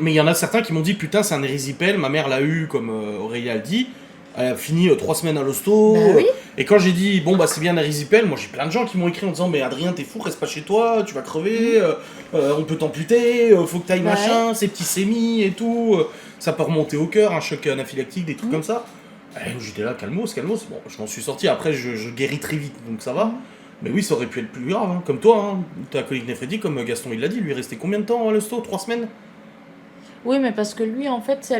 Mais il y en a certains qui m'ont dit putain, c'est un érysipèle, ma mère l'a eu, comme Aurélia le dit. Elle a fini 3 semaines à l'hosto. Bah oui. Et quand j'ai dit, bon, bah c'est bien un érysipèle, moi j'ai plein de gens qui m'ont écrit en disant, mais Adrien, t'es fou, reste pas chez toi, tu vas crever, on peut t'amputer, faut que t'ailles Bah machin, ces petits sémis et tout. Ça peut remonter au cœur, un choc anaphylactique, des trucs comme ça. J'étais là, calmos, calmos. Bon, je m'en suis sorti, après je guéris très vite, donc ça va. Mais oui, ça aurait pu être plus grave, hein. Comme toi, hein. Ta colique néphrétique, comme Gaston il l'a dit, lui est resté combien de temps à l'hosto? 3 semaines? Oui, mais parce que lui, en fait,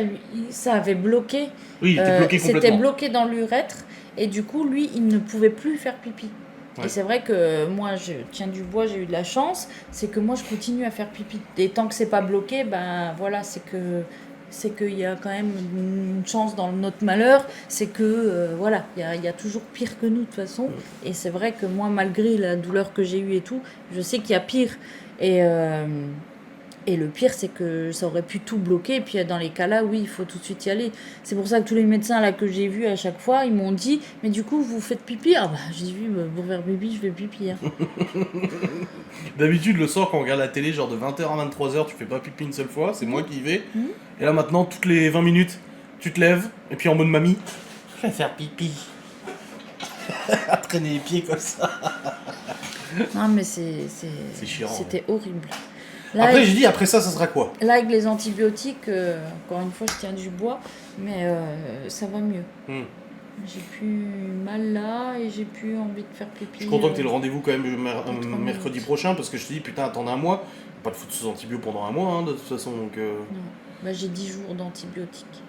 ça avait bloqué. Oui, il était bloqué C'était complètement. bloqué dans l'urètre. Et du coup, lui, il ne pouvait plus faire pipi. Ouais. Et c'est vrai que moi, je tiens du bois, j'ai eu de la chance. C'est que moi, je continue à faire pipi. Et tant que c'est pas bloqué, ben voilà, c'est qu'il y a quand même une chance dans notre malheur. C'est que, voilà, il y a toujours pire que nous, de toute façon. Et c'est vrai que moi, malgré la douleur que j'ai eue et tout, je sais qu'il y a pire. Et le pire, c'est que ça aurait pu tout bloquer. Et puis dans les cas-là, oui, il faut tout de suite y aller. C'est pour ça que tous les médecins là que j'ai vus à chaque fois, ils m'ont dit, mais du coup, vous faites pipi? Ah bah, j'ai dit, bah, pour faire pipi, je fais pipi. Hein. D'habitude, le soir, quand on regarde la télé, genre de 20h à 23h, tu fais pas pipi une seule fois, c'est moi qui y vais. Et là, maintenant, toutes les 20 minutes, tu te lèves, et puis en mode mamie, je vais faire pipi. À traîner les pieds comme ça. Non, mais chiant, c'était horrible. Là, Après, j'ai dit, après ça sera quoi? là, avec les antibiotiques, encore une fois, je tiens du bois, mais ça va mieux. J'ai plus mal là et j'ai plus envie de faire pipi. Je suis content que tu aies le rendez-vous quand même mercredi minutes. prochain, parce que je te dis, putain, attendre un mois. Pas de foutre sous antibio pendant un mois, hein, de toute façon. Donc, Non. Bah, j'ai 10 jours d'antibiotiques.